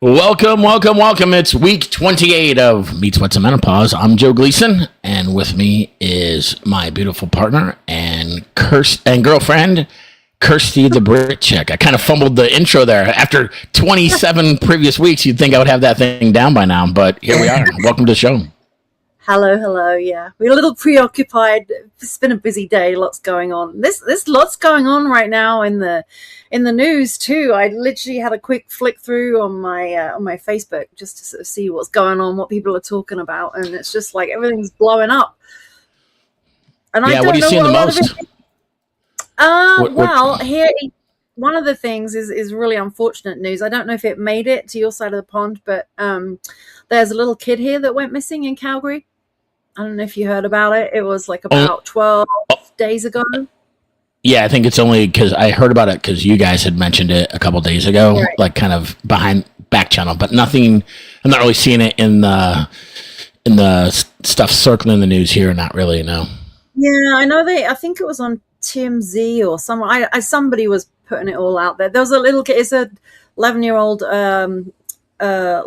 Welcome, welcome, welcome. It's week 28 of Meets What's a Menopause. I'm Joe Gleason, and with me is my beautiful partner and girlfriend, Kirsty the Brit Chick. I kind of fumbled the intro there. After 27 previous weeks, you'd think I would have that thing down by now, but here we are. Welcome to the show. Hello. Yeah, we're a little preoccupied. It's been a busy day. Lots going on. There's lots going on right now in the news too. I literally had a quick flick through on my Facebook just to sort of see what's going on, what people are talking about, and it's just like everything's blowing up. And I don't what are you seeing the most? Well, here one of the things is really unfortunate news. I don't know if it made it to your side of the pond, but there's a little kid here that went missing in Calgary. I don't know if you heard about it. It was like about 12 days ago. Yeah, I think it's only because I heard about it because you guys had mentioned it a couple days ago, right. Like kind of behind back channel, but nothing. I'm not really seeing it in the stuff circling the news here. Not really, no. Yeah, I know I think it was on TMZ or someone. Somebody was putting it all out there. There was a little kid. It's a 11-year-old,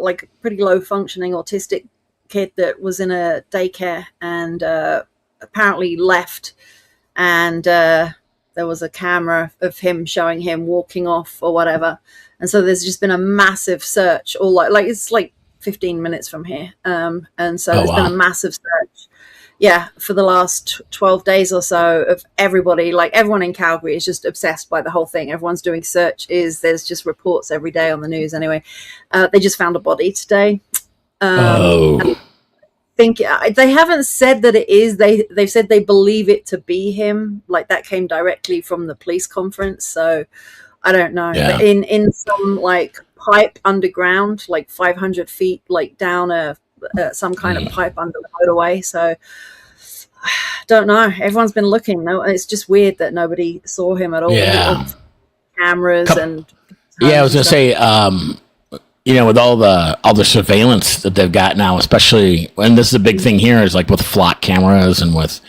like pretty low functioning autistic kid that was in a daycare and apparently left, and there was a camera of him showing him walking off or whatever, and so there's just been a massive search all like it's like 15 minutes from here, and so there's been a massive search for the last 12 days or so of everybody. Like everyone in Calgary is just obsessed by the whole thing. Everyone's doing searches. There's just reports every day on the news anyway. They just found a body today. I think they haven't said that it is. They've said they believe it to be him. Like that came directly from the police conference. So I don't know. Yeah. In some like pipe underground, like 500 feet, like down some kind of pipe under the motorway. So don't know. Everyone's been looking. No, it's just weird that nobody saw him at all. Yeah. Cameras and. Yeah, I was gonna say. With all the surveillance that they've got now, especially, and this is a big thing here, is like with flock cameras and with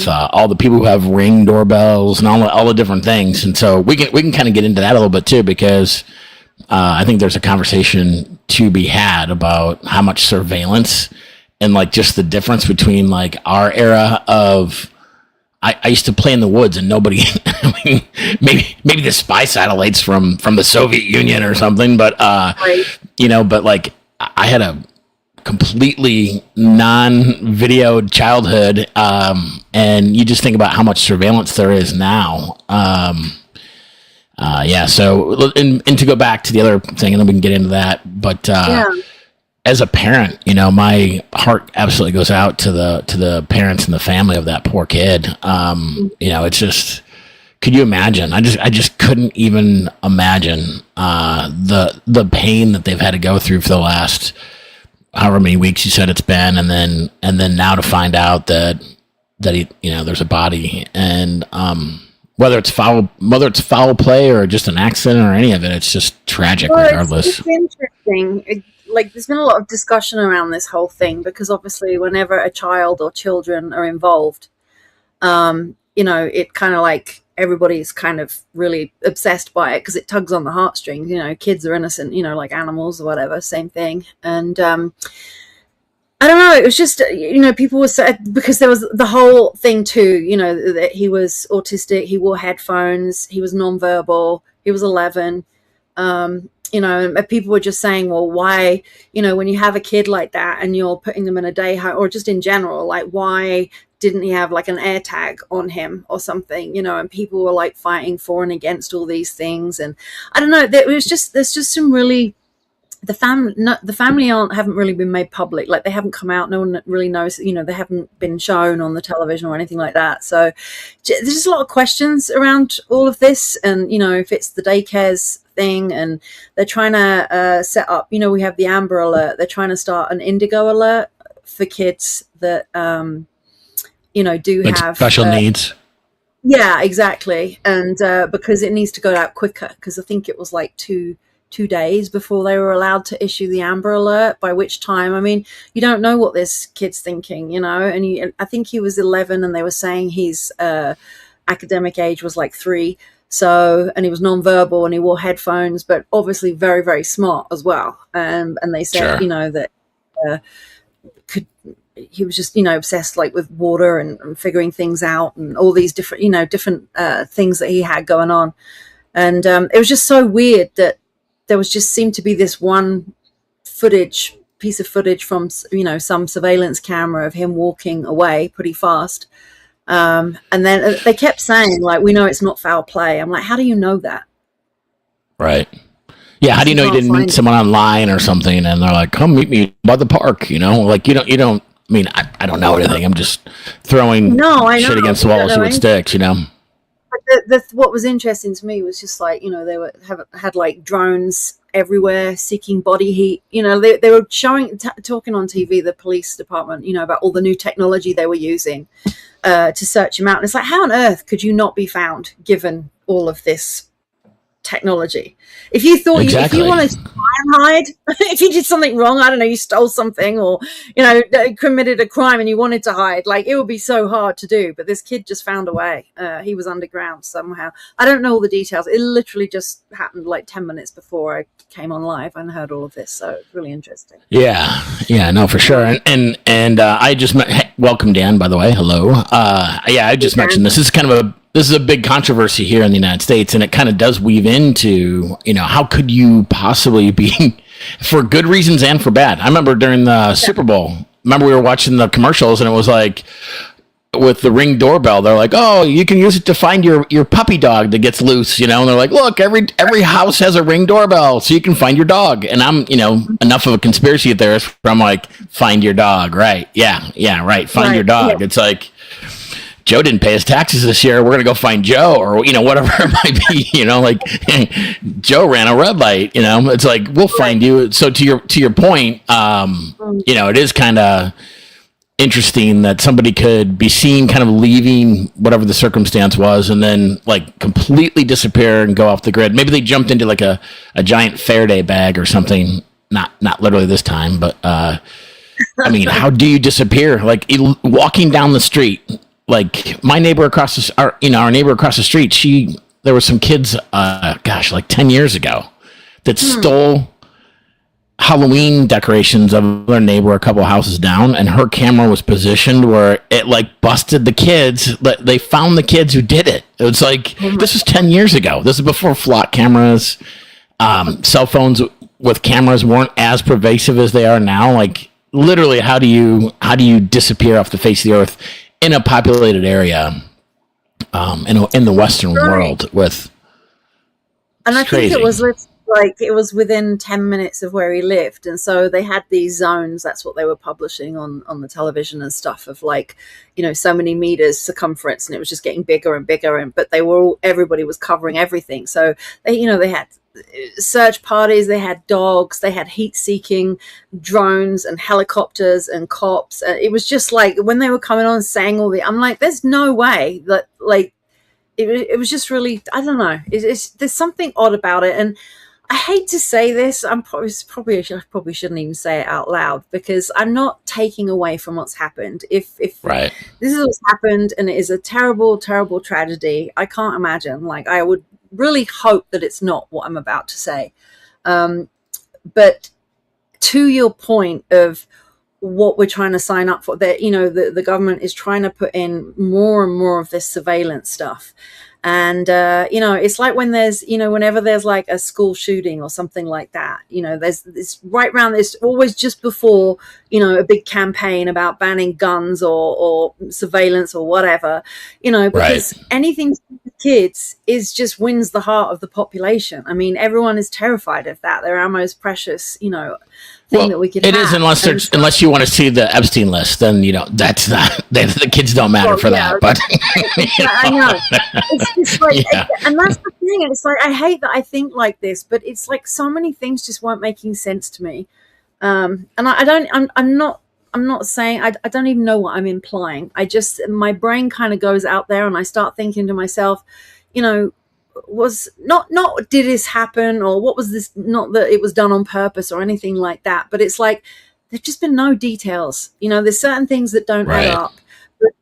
all the people who have Ring doorbells and all the different things, and so we can kind of get into that a little bit too, because I think there's a conversation to be had about how much surveillance and like just the difference between like our era of. I used to play in the woods and nobody, I mean, maybe the spy satellites from the Soviet Union or something, but, right. But like I had a completely non-videoed childhood. And you just think about how much surveillance there is now. So, and to go back to the other thing, and then we can get into that, but, as a parent, my heart absolutely goes out to the parents and the family of that poor kid. It's just, could you imagine? I just couldn't even imagine the pain that they've had to go through for the last however many weeks you said it's been, and then now to find out that he, there's a body, and whether it's foul play or just an accident or any of it, it's just tragic regardless. It's interesting. Like there's been a lot of discussion around this whole thing because obviously whenever a child or children are involved, it kind of like everybody's kind of really obsessed by it because it tugs on the heartstrings. Kids are innocent, like animals or whatever, same thing. And I don't know, it was just, people were said because there was the whole thing too, that he was autistic, he wore headphones, he was nonverbal, he was 11. People were just saying, well, why, when you have a kid like that and you're putting them in a day home, or just in general, like, why didn't he have like an air tag on him or something, and people were like fighting for and against all these things. And I don't know, there's just some really, the family haven't really been made public. Like they haven't come out. No one really knows, they haven't been shown on the television or anything like that. So there's just a lot of questions around all of this. And, if it's the daycares thing and they're trying to set up, we have the Amber Alert. They're trying to start an Indigo Alert for kids that, do like have special needs. Yeah, exactly. And because it needs to go out quicker, because I think it was like two days before they were allowed to issue the Amber Alert, by which time, I mean, you don't know what this kid's thinking, and I think he was 11 and they were saying his academic age was like 3. And he was nonverbal and he wore headphones, but obviously very, very smart as well. And they said, Sure. that he was just, obsessed like with water and figuring things out and all these different, things that he had going on. And it was just so weird that there was just seemed to be this one piece of footage from, some surveillance camera of him walking away pretty fast. And then they kept saying, like, we know it's not foul play. I'm like, how do you know that? Right. Yeah. How do you know you didn't meet someone online or something and they're like, come meet me by the park, like you don't, I mean, I don't know anything. I'm just throwing shit against the wall, see what sticks, But what was interesting to me was just like, they had like drones everywhere seeking body heat. They were talking on TV, the police department, about all the new technology they were using to search him out. And it's like, how on earth could you not be found given all of this technology? If you thought if you wanted to hide, if you did something wrong, I don't know, you stole something or committed a crime and you wanted to hide, like it would be so hard to do. But this kid just found a way. He was underground somehow. I don't know all the details. It literally just happened like 10 minutes before I came on live and heard all of this. So it's really interesting. Yeah, no, for sure. And I just welcome Dan, by the way. Hello. I just mentioned this is kind of this is a big controversy here in the United States, and it kind of does weave into, how could you possibly be, for good reasons and for bad. I remember during the Super Bowl, we were watching the commercials, and it was like, with the Ring doorbell, they're like, oh, you can use it to find your puppy dog that gets loose, and they're like, look, every house has a Ring doorbell, so you can find your dog. And I'm, enough of a conspiracy theorist from like, find your dog, right? Yeah, right, find your dog. Yeah. It's like, Joe didn't pay his taxes this year. We're going to go find Joe, or, whatever it might be, like Joe ran a red light, it's like, we'll find you. So to your point, it is kind of interesting that somebody could be seen kind of leaving whatever the circumstance was and then like completely disappear and go off the grid. Maybe they jumped into like a giant Faraday bag or something. Not literally this time, but, I mean, how do you disappear? Like walking down the street, like my neighbor across our neighbor across the street, there were some kids, like 10 years ago that stole Halloween decorations of their neighbor a couple houses down, and her camera was positioned where it like busted the kids. They found the kids who did it. It was like, this was 10 years ago. This is before flock cameras. Cell phones with cameras weren't as pervasive as they are now. Like literally, how do you disappear off the face of the earth in a populated area, in the Western world with, and I think it was within 10 minutes of where he lived. And so they had these zones. That's what they were publishing on the television and stuff of like, so many meters circumference, and it was just getting bigger and bigger. But everybody was covering everything. So they had search parties, they had dogs, they had heat-seeking drones and helicopters and cops. It was just like when they were coming on saying I'm like, there's no way that like it was just really, I don't know. There's something odd about it, and I hate to say this. I probably shouldn't even say it out loud because I'm not taking away from what's happened. If right. This is what's happened and it is a terrible, terrible tragedy, I can't imagine. Like I would really hope that it's not what I'm about to say. But to your point of what we're trying to sign up for, that the government is trying to put in more and more of this surveillance stuff. And, it's like when there's, whenever there's like a school shooting or something like that, there's this right around this always just before, a big campaign about banning guns or surveillance or whatever, because anything for kids just wins the heart of the population. I mean, everyone is terrified of that. They're our most precious, thing that we could have. It is unless you want to see the Epstein list, then that's not the kids don't matter for that. But I know it's like, and that's the thing. And it's like I hate that I think like this, but it's like so many things just weren't making sense to me. And I'm not saying I don't even know what I'm implying. My brain kind of goes out there, and I start thinking to myself, was not did this happen, or what was this, not that it was done on purpose or anything like that, but it's like there's just been no details. There's certain things that don't add up,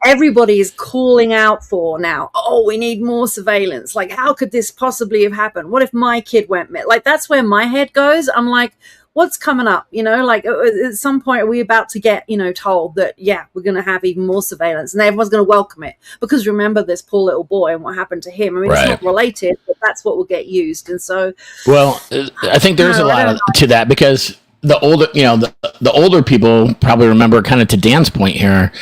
everybody is calling out for now, oh, we need more surveillance. Like, how could this possibly have happened? What if my kid went like, that's where my head goes. I'm like, what's coming up? Like at some point, are we about to get, told that, yeah, we're going to have even more surveillance and everyone's going to welcome it? Because remember this poor little boy and what happened to him. I mean, It's not related, but that's what will get used. And so, well, I think there's a lot to that, because the older, the older people probably remember, kind of to Dan's point here.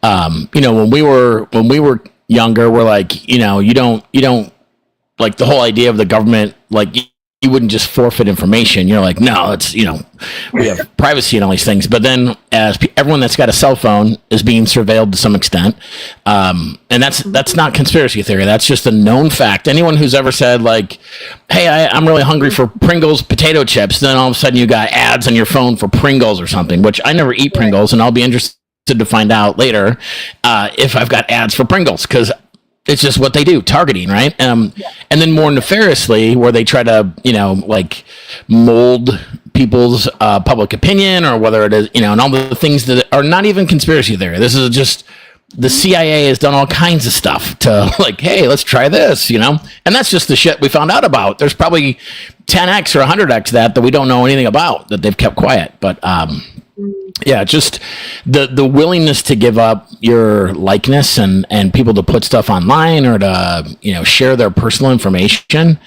When we were younger, we're like, you don't like the whole idea of the government, like you wouldn't just forfeit information. You're like, no, it's, we have privacy and all these things. But then as everyone that's got a cell phone is being surveilled to some extent. And that's not conspiracy theory. That's just a known fact. Anyone who's ever said like, hey, I'm really hungry for Pringles potato chips. Then all of a sudden you got ads on your phone for Pringles or something, which I never eat Pringles, and I'll be interested to find out later if I've got ads for Pringles, because it's just what they do, targeting, right? And then more nefariously, where they try to, like mold people's public opinion, or whether it is, and all the things that are not even conspiracy theory. This is just, the CIA has done all kinds of stuff to like, hey, let's try this, and that's just the shit we found out about. There's probably 10x or 100x that we don't know anything about, that they've kept quiet. But yeah, just the willingness to give up your likeness and people to put stuff online, or to, share their personal information,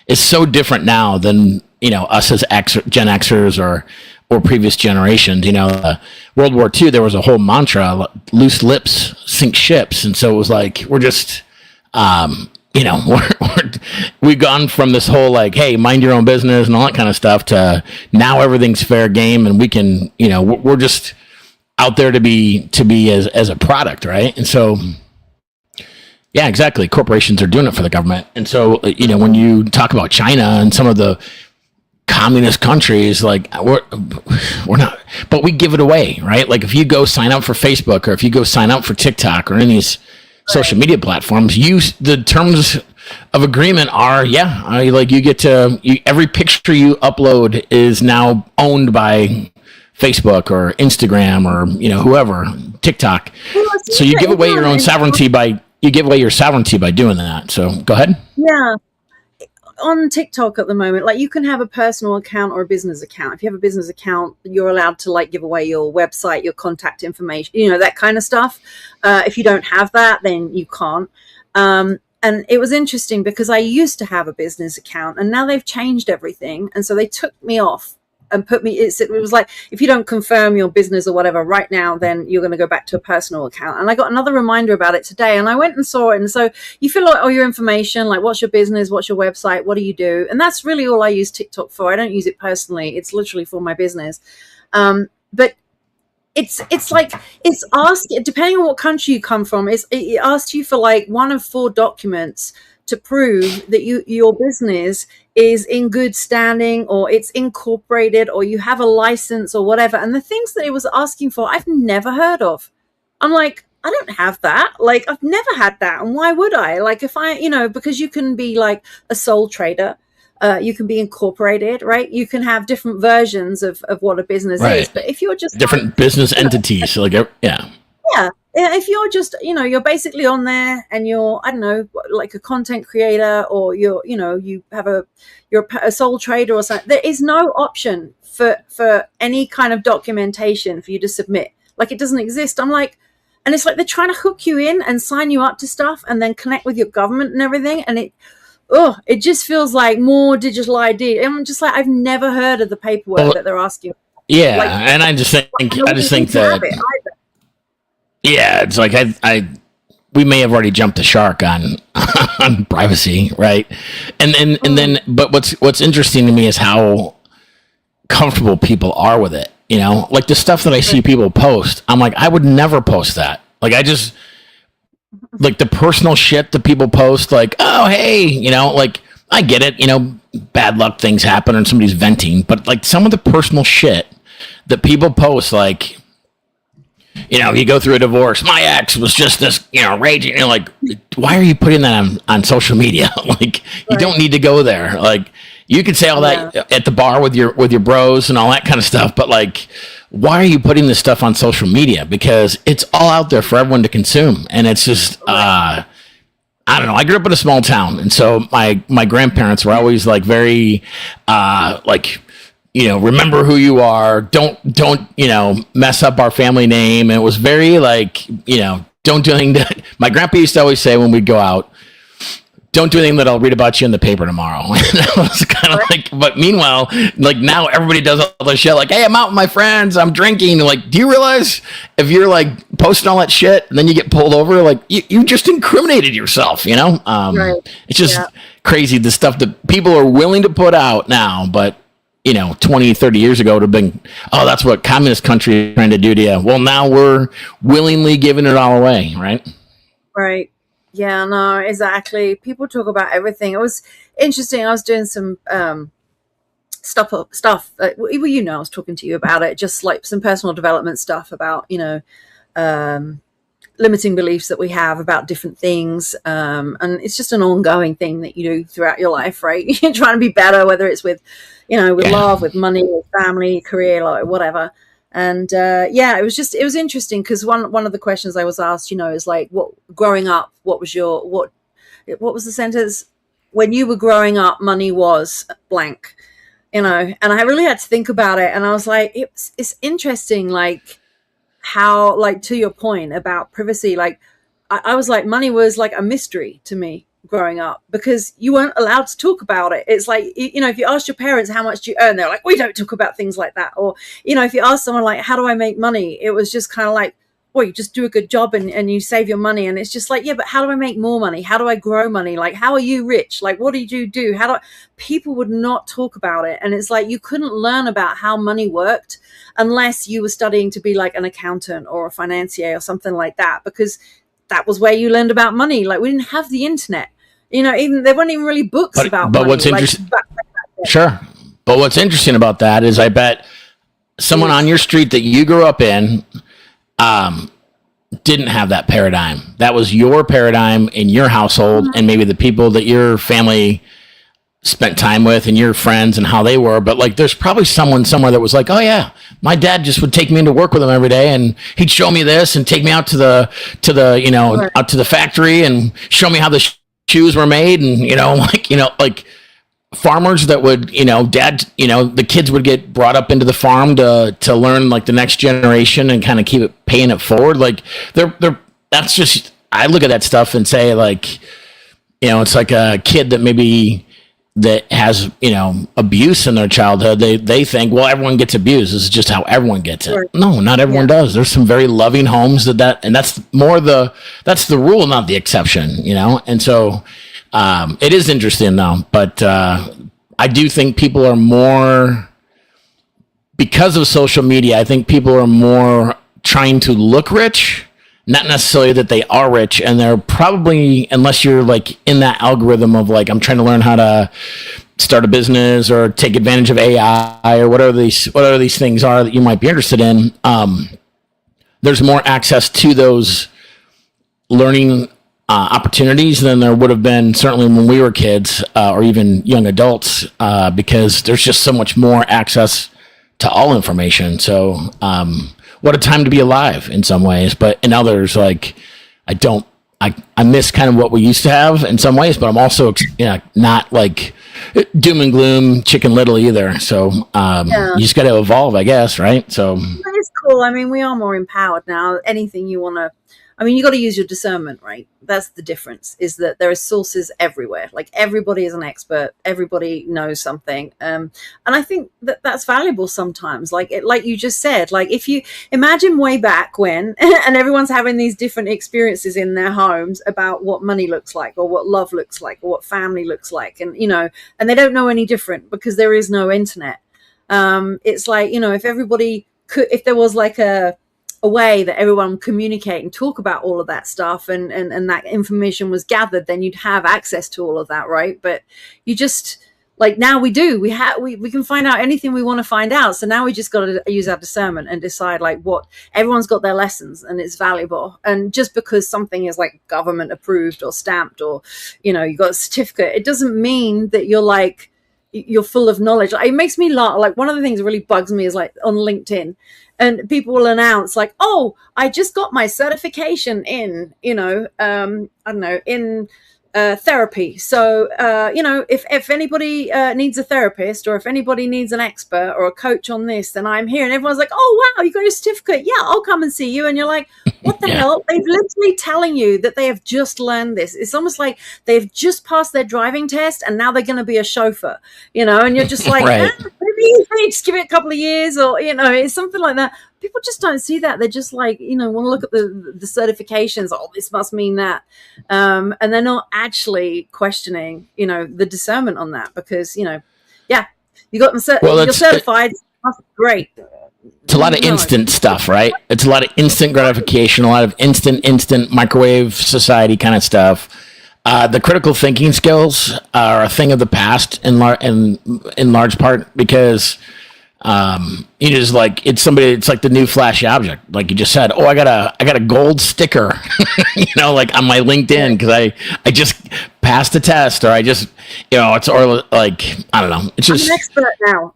is so different now than, us as Gen Xers or previous generations. World War II, there was a whole mantra, loose lips sink ships. And so it was like, we're just, we've gone from this whole like, hey, mind your own business and all that kind of stuff, to now everything's fair game, and we can, we're just out there to be as a product, right? And so, yeah, exactly. Corporations are doing it for the government. And so, when you talk about China and some of the communist countries, like we're not, but we give it away, right? Like if you go sign up for Facebook, or if you go sign up for TikTok, or any of these social media platforms, the terms of agreement are, you get to, every picture you upload is now owned by Facebook or Instagram or, whoever, TikTok. So you give away your own sovereignty by doing that. So go ahead. Yeah. On TikTok at the moment, like you can have a personal account or a business account. If you have a business account, you're allowed to like give away your website, your contact information, that kind of stuff. If you don't have that, then you can't. And it was interesting because I used to have a business account, and now they've changed everything. And so they took me off and put me, it was like, if you don't confirm your business or whatever right now, then you're going to go back to a personal account. And I got another reminder about it today, and I went and saw it. And so you fill out all your information, like what's your business, what's your website, what do you do? And that's really all I use TikTok for. I don't use it personally. It's literally for my business. But it's like, it's asking, depending on what country you come from, it asks you for like one of 4 documents to prove that your business is in good standing, or it's incorporated, or you have a license or whatever. And the things that it was asking for, I've never heard of. I'm like, I don't have that. Like, I've never had that. And why would I? Like, if I, because you can be like a sole trader, you can be incorporated, right? You can have different versions of what a business is. But if you're just different business entities, like, yeah. If you're just, you're basically on there and you're, I don't know, like a content creator, or you're a sole trader or something, there is no option for any kind of documentation for you to submit. Like, it doesn't exist. I'm like, and it's like they're trying to hook you in and sign you up to stuff and then connect with your government and everything. And it just feels like more digital ID. I'm just like, I've never heard of the paperwork that they're asking. Yeah, like, and I just think that. Yeah, it's like we may have already jumped the shark on on privacy, right? And then, but what's interesting to me is how comfortable people are with it. Like the stuff that I see people post, I'm like, I would never post that. Like, I just like the personal shit that people post, like, oh hey, like I get it, bad luck things happen and somebody's venting, but like some of the personal shit that people post, like, you go through a divorce. My ex was just this, raging. You're like, why are you putting that on social media? Like, you don't need to go there. Like, You could say all Yeah. that at the bar with your bros and all that kind of stuff, but like, why are you putting this stuff on social media? Because it's all out there for everyone to consume, and it's just Right. I don't know. I grew up in a small town, and so my grandparents were always like very like, remember who you are. Don't mess up our family name. And it was very like, don't do anything that my grandpa used to always say when we'd go out. Don't do anything that I'll read about you in the paper tomorrow. And that was kind of like, but meanwhile, like now everybody does all this shit. Like, hey, I'm out with my friends, I'm drinking. Like, do you realize if you're like posting all that shit and then you get pulled over, like you just incriminated yourself, Right. It's just Yeah. crazy the stuff that people are willing to put out now, but 20, 30 years ago it would have been, oh, that's what communist country is trying to do to you. Well, now we're willingly giving it all away, right? Right. Yeah, no, exactly. People talk about everything. It was interesting. I was doing some stuff. I was talking to you about it, just like some personal development stuff about, um, limiting beliefs that we have about different things. And it's just an ongoing thing that you do throughout your life, right? You're trying to be better, whether it's with, with Yeah. love, with money, with family, career, like whatever. And it was interesting because one of the questions I was asked, is like, what growing up, what was the sentence? When you were growing up, money was blank, and I really had to think about it. And I was like, it's interesting, like how, like, to your point about privacy, like I was like, money was like a mystery to me growing up because you weren't allowed to talk about it. It's like, if you asked your parents how much do you earn, they're like, we don't talk about things like that. Or, if you ask someone like, how do I make money? It was just kind of like, well, you just do a good job and you save your money. And it's just like, yeah, but how do I make more money? How do I grow money? Like, how are you rich? Like, what did you do? People would not talk about it. And it's like, you couldn't learn about how money worked unless you were studying to be like an accountant or a financier or something like that, because that was where you learned about money. Like, we didn't have the internet, even there weren't even really books about But money. what's interesting, sure. But what's interesting about that is I bet someone on your street that you grew up in didn't have that paradigm. That was your paradigm in your household, and maybe the people that your family spent time with and your friends and how they were. But like, there's probably someone somewhere that was like, oh yeah, my dad just would take me into work with him every day, and he'd show me this and take me out to the Right. out to the factory and show me how the shoes were made, and like farmers that would, dad, the kids would get brought up into the farm to learn like the next generation and kind of keep it paying it forward. Like they're that's just, I look at that stuff and say like, it's like a kid that maybe that has, abuse in their childhood. They think, well, everyone gets abused. This is just how everyone gets it. Right. No, not everyone does. There's some very loving homes and that's the rule, not the exception, And so, it is interesting though, but I do think people are more, because of social media, I think people are more trying to look rich, not necessarily that they are rich. And they're probably, unless you're like in that algorithm of like, I'm trying to learn how to start a business or take advantage of AI or whatever these things are that you might be interested in. There's more access to those learning opportunities than there would have been certainly when we were kids or even young adults, because there's just so much more access to all information. So what a time to be alive in some ways, but in others, like I miss kind of what we used to have in some ways, but I'm also not like doom and gloom chicken little either. So you just got to evolve, I guess, right? So It's cool. I mean, we are more empowered now. Anything you want to, you got to use your discernment, right? That's the difference, is that there are sources everywhere. Like, everybody is an expert. Everybody knows something. And I think that that's valuable sometimes. Like you just said, like, if you imagine way back when, and everyone's having these different experiences in their homes about what money looks like, or what love looks like, or what family looks like. And, and they don't know any different because there is no internet. It's like, if everybody could, if there was like a way that everyone communicate and talk about all of that stuff, and that information was gathered, then you'd have access to all of that, right? But you just, like, now we can find out anything we want to find out. So now we just got to use our discernment and decide, like, what everyone's got their lessons and it's valuable. And just because something is like government approved or stamped, or you got a certificate, it doesn't mean that you're like you're full of knowledge. It makes me laugh. Like, one of the things that really bugs me is, like, on LinkedIn, and people will announce, like, oh, I just got my certification in, I don't know, in therapy. So, if anybody needs a therapist, or if anybody needs an expert or a coach on this, then I'm here. And everyone's like, oh, wow, you got your certificate. Yeah, I'll come and see you. And you're like, what the hell? They've literally telling you that they have just learned this. It's almost like they've just passed their driving test and now they're going to be a chauffeur, and you're just like, right. Maybe just give it a couple of years, or, it's something like that. People just don't see that. They're just like, want to look at the certifications. Oh, this must mean that. And they're not actually questioning, the discernment on that, because, you got them you're certified. That's great. It's a lot of instant stuff, right? It's a lot of instant gratification, a lot of instant microwave society kind of stuff. The critical thinking skills are a thing of the past in large part, because it's like the new flashy object, like you just said. Oh, I got a gold sticker, like on my LinkedIn because I just passed a test, or I just, it's, or like, I don't know. It's just, I'm an expert now.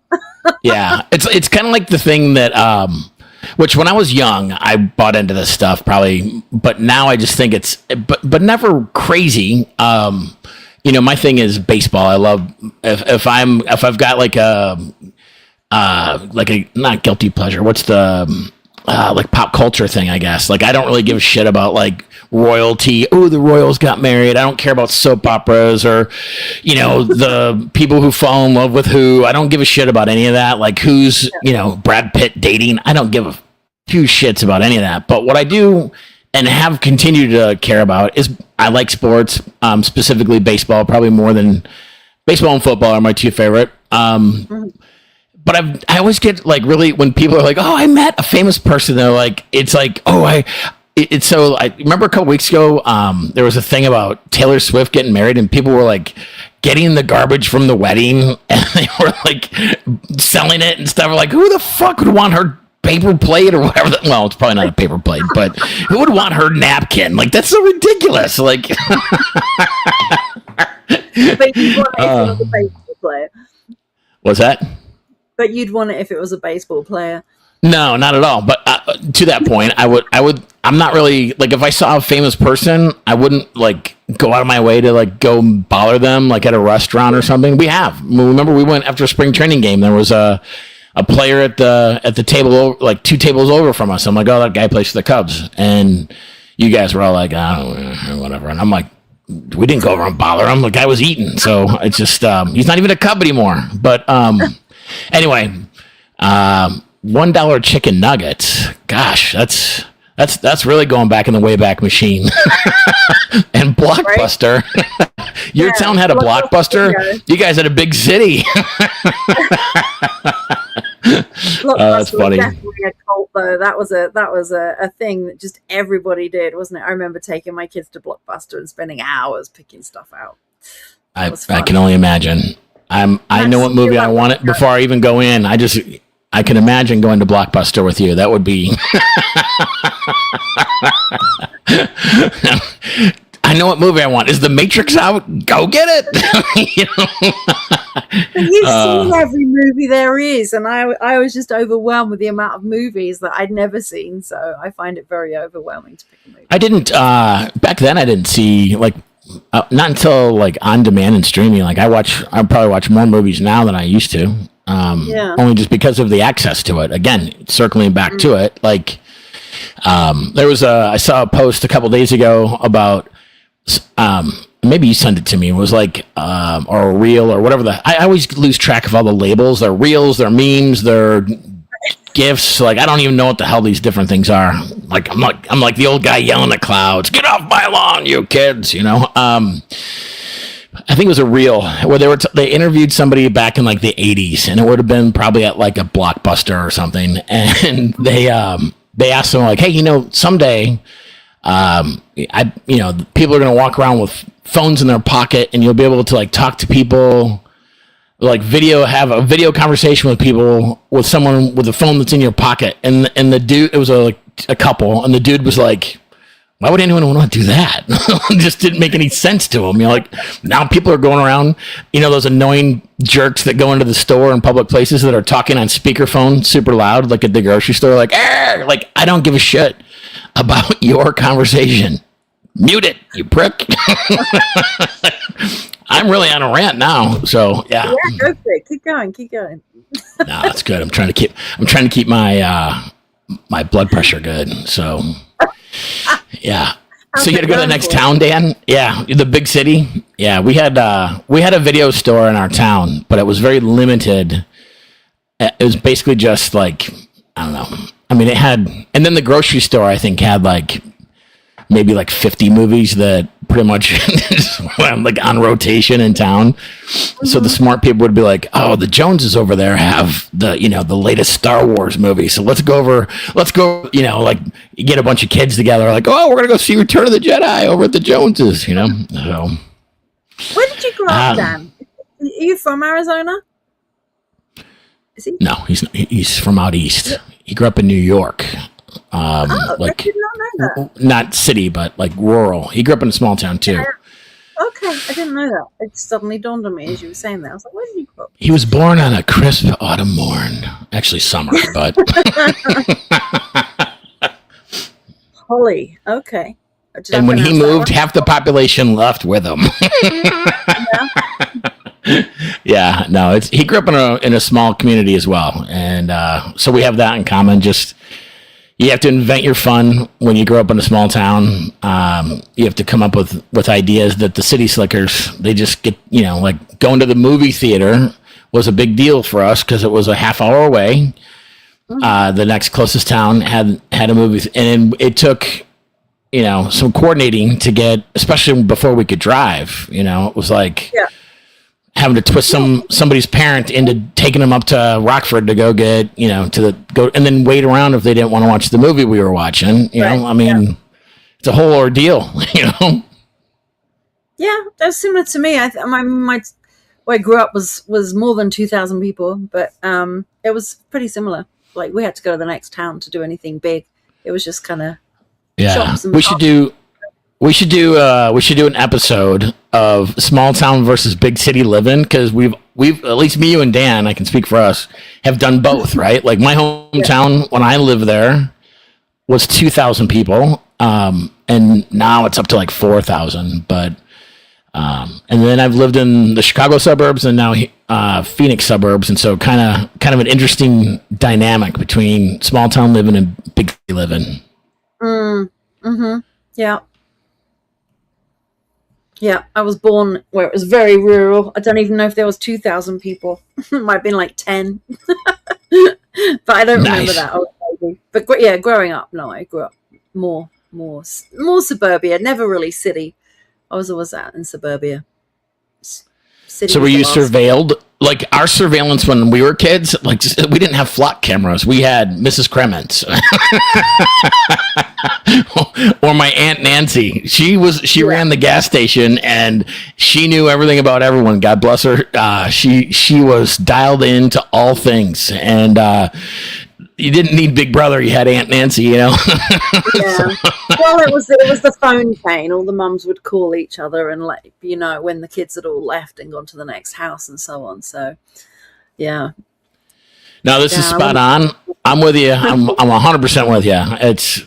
yeah, it's kind of like the thing that which when I was young I bought into this stuff probably, but now I just think it's but never crazy. My thing is baseball. I love if I've got like a not guilty pleasure. What's the like pop culture thing, I guess. Like, I don't really give a shit about like royalty. Oh, the royals got married. I don't care about soap operas or, the people who fall in love with who. I don't give a shit about any of that. Like, who's, Brad Pitt dating. I don't give a few shits about any of that. But what I do and have continued to care about is I like sports, specifically baseball, probably more than baseball and football are my two favorite. But I always get like really when people are like, oh, I met a famous person. They're like, it's like, oh, I remember a couple weeks ago, there was a thing about Taylor Swift getting married, and people were like getting the garbage from the wedding, and they were like selling it and stuff. Like, who the fuck would want her paper plate or whatever? Well, it's probably not a paper plate, but who would want her napkin? Like, that's so ridiculous. Like, but you want it if it was a baseball player. What's that? But you'd want it if it was a baseball player. No, not at all. But to that point, I'm not really like, if I saw a famous person, I wouldn't like go out of my way to like go bother them like at a restaurant or something. Remember we went after a spring training game. There was a player at the table, like 2 tables over from us. I'm like, oh, that guy plays for the Cubs, and you guys were all like, oh, whatever. And I'm like, we didn't go over and bother him. The guy was eating, so it's just he's not even a Cub anymore. But anyway, $1 chicken nuggets. Gosh, that's really going back in the Wayback Machine. And Blockbuster. Right? Your town had a Blockbuster. Yeah. You guys had a big city. That's funny. Definitely a cult, though. That was a thing that just everybody did, wasn't it? I remember taking my kids to Blockbuster and spending hours picking stuff out. I can only imagine. I know what movie I want it before I even go in. I can imagine going to Blockbuster with you. That would be. I know what movie I want. Is The Matrix out? Go get it. You've seen every movie there is, and I was just overwhelmed with the amount of movies that I'd never seen. So I find it very overwhelming to pick a movie. I didn't back then. I didn't see like. Not until like on demand and streaming. Like I probably watch more movies now than I used to. Only just because of the access to it. Again, circling back to it, like there was I saw a post a couple days ago about maybe you sent it to me. It was like or a reel or whatever. I always lose track of all the labels. They're reels, they're memes, they're gifts. Like I don't even know what the hell these different things are. Like I'm like the old guy yelling at clouds, get off my lawn, you kids, I think it was a reel where they interviewed somebody back in like the 80s, and it would have been probably at like a Blockbuster or something, and they asked them like, hey, someday people are going to walk around with phones in their pocket, and you'll be able to like talk to people, like have a video conversation with people, with someone with a phone that's in your pocket. And the dude, it was a couple, and the dude was like, Why would anyone want to do that? It just didn't make any sense to them. Like now people are going around, those annoying jerks that go into the store and public places that are talking on speakerphone super loud, like at the grocery store, like, like I don't give a shit about your conversation. Mute it, you prick. I'm really on a rant now. So yeah. Yeah, go for it. Keep going. No, that's good. I'm trying to keep my my blood pressure good. So yeah. So you got to go to the next town, Dan? Yeah, the big city. Yeah, we had a video store in our town, but it was very limited. It was basically just like, I don't know. I mean, it had, and then the grocery store I think had like maybe like 50 movies that pretty much went like on rotation in town. Mm-hmm. So the smart people would be like, "Oh, the Joneses over there have the the latest Star Wars movie. So let's go, like you get a bunch of kids together, like, oh, we're gonna go see Return of the Jedi over at the Joneses, So where did you grow up, Dan? Are you from Arizona? Is he? No, he's from out east. He grew up in New York. I did not know that. Not city, but like rural. He grew up in a small town too. Okay, I didn't know that. It suddenly dawned on me as you were saying that. I was like, where did you grow up? He was born on a crisp autumn morn. Actually, summer, but. Holly, okay. And when he moved, half the population left with him. Yeah, no, he grew up in a small community as well, and so we have that in common. Just you have to invent your fun when you grow up in a small town. You have to come up with ideas that the city slickers, they just get, like going to the movie theater was a big deal for us because it was a half hour away. The next closest town had a movie, and it took some coordinating to get, especially before we could drive. It was like. Yeah. Having to twist somebody's parent into taking them up to Rockford to go get, and then wait around if they didn't want to watch the movie we were watching. I mean, it's a whole ordeal. Yeah, that's similar to me. Where I grew up was more than 2,000 people, but it was pretty similar. Like we had to go to the next town to do anything big. It was just kind of shops and We should do an episode of small town versus big city living, because we've at least me, you, and Dan, I can speak for us, have done both, right? Like my hometown when I lived there was 2,000 people, and now it's up to like 4,000. But and then I've lived in the Chicago suburbs and now Phoenix suburbs, and so kind of an interesting dynamic between small town living and big city living. Mm-hmm. Yeah. Yeah, I was born where it was very rural. I don't even know if there was 2,000 people. It might have been like 10. But I don't remember that. I was baby. But yeah, growing up, no, I grew up more suburbia, never really city. I was always out in suburbia. City. So were you surveilled? Like our surveillance when we were kids, like we didn't have flock cameras. We had Mrs. Kremens or my Aunt Nancy. She ran the gas station and she knew everything about everyone. God bless her. She was dialed into all things, and you didn't need Big Brother. You had Aunt Nancy, Yeah. Well, it was the phone chain. All the mums would call each other and when the kids had all left and gone to the next house and so on. So, yeah. No, this is spot on. I'm with you. I'm 100% with you. It's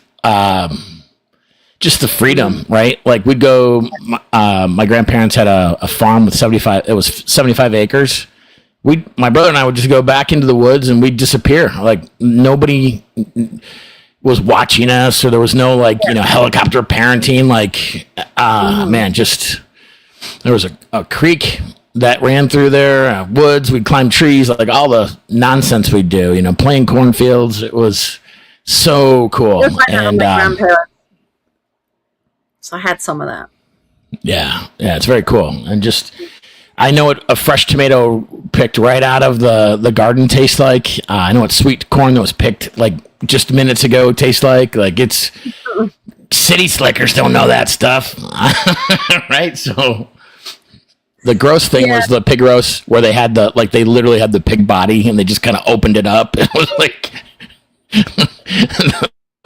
just the freedom, right? Like we'd go. My grandparents had a farm with 75 acres. My brother and I would just go back into the woods and we'd disappear. Like nobody was watching us, or there was no helicopter parenting. Like, man, just there was a creek that ran through there, woods. We'd climb trees, like all the nonsense we'd do. Playing cornfields. It was so cool. And so I had some of that. Yeah, it's very cool, and just. I know what a fresh tomato picked right out of the garden tastes like. I know what sweet corn that was picked like just minutes ago tastes like. Like it's city slickers don't know that stuff, right? So the gross thing was the pig roast where they had they literally had the pig body and they just kind of opened it up. It was like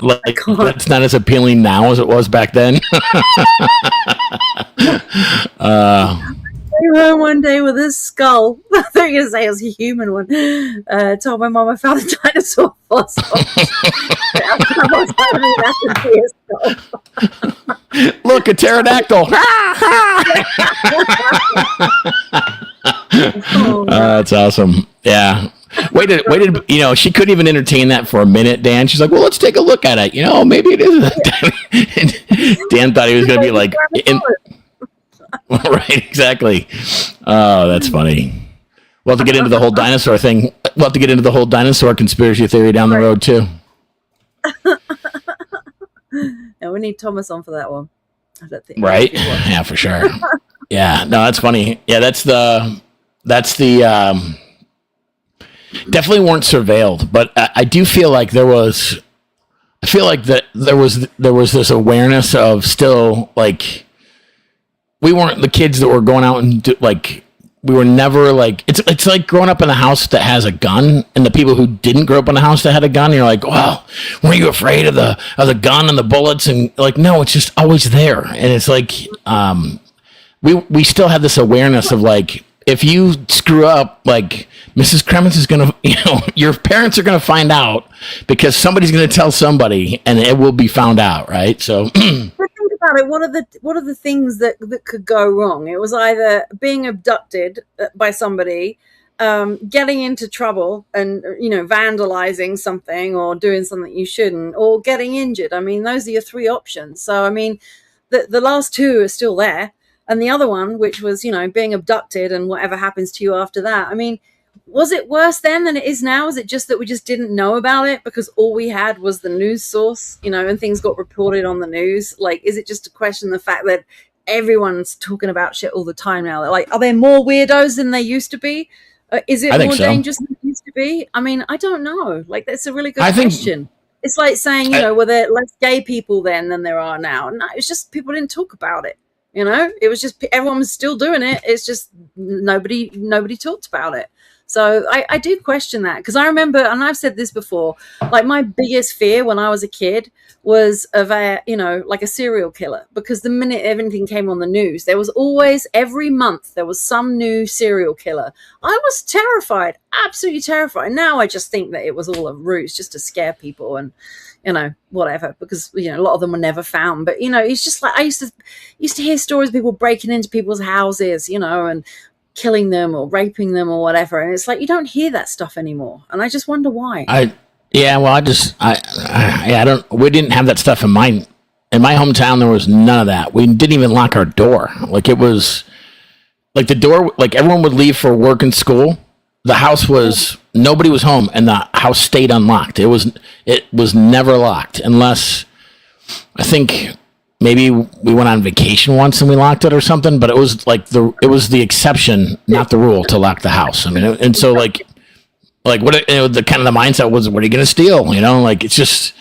I Like can't. that's not as appealing now as it was back then. Came home one day with his skull. I thought you were going to say it was a human one. Told my mom I found a dinosaur fossil. I was having that to be a skull. Look, a pterodactyl. Oh, That's awesome. Yeah. Waited. You know, she couldn't even entertain that for a minute, Dan. She's like, well, let's take a look at it. You know, maybe it isn't. Dan thought he was going to be like, right, exactly. Oh, that's funny. We'll have to get into the whole dinosaur thing. We'll have to get into the whole dinosaur conspiracy theory down the road, too. yeah, we need Thomas on for that one. I don't think. Right? Yeah, for sure. Yeah, no, that's funny. Yeah, that's the definitely weren't surveilled, but I do feel like there was this awareness of still like we weren't the kids that were going out and like we were never like it's like growing up in a house that has a gun and the people who didn't grow up in a house that had a gun and you're like, well, were you afraid of the gun and the bullets? And like, no, it's just always there. And it's like we still have this awareness of like, if you screw up, like Mrs. Kremens is going to, you know, your parents are going to find out because somebody's going to tell somebody and it will be found out. Right. So think about it. What are the things that could go wrong? It was either being abducted by somebody, getting into trouble and, you know, vandalizing something or doing something you shouldn't, or getting injured. I mean, those are your three options. So, I mean, the last two are still there. And the other one, which was, you know, being abducted and whatever happens to you after that. I mean, was it worse then than it is now? Is it just that we just didn't know about it because all we had was the news source, you know, and things got reported on the news? Like, is it just a question of the fact that everyone's talking about shit all the time now? They're like, are there more weirdos than there used to be? Is it more dangerous than it used to be? I mean, I don't know. Like, that's a really good question. It's like saying, you know, were there less gay people then than there are now? No, it's just people didn't talk about it. You know, it was just everyone was still doing it. It's just nobody talked about it. So I do question that because I remember, and I've said this before, like my biggest fear when I was a kid was of a, you know, like a serial killer, because the minute everything came on the news, there was always, every month, there was some new serial killer. I was terrified, absolutely terrified. Now I just think that it was all a ruse just to scare people and, you know, whatever, because, you know, a lot of them were never found. But, you know, it's just like I used to hear stories of people breaking into people's houses, you know, and killing them or raping them or whatever. And it's like, you don't hear that stuff anymore. And I just wonder why. We didn't have that stuff in my hometown. There was none of that. We didn't even lock our door. Like it was like the door, like everyone would leave for work and school. The house was, nobody was home and the house stayed unlocked. It was never locked unless I think maybe we went on vacation once and we locked it or something, but it was like it was the exception, not the rule, to lock the house. I mean, and so like what, you know, the kind of the mindset was, what are you going to steal? You know, like it's just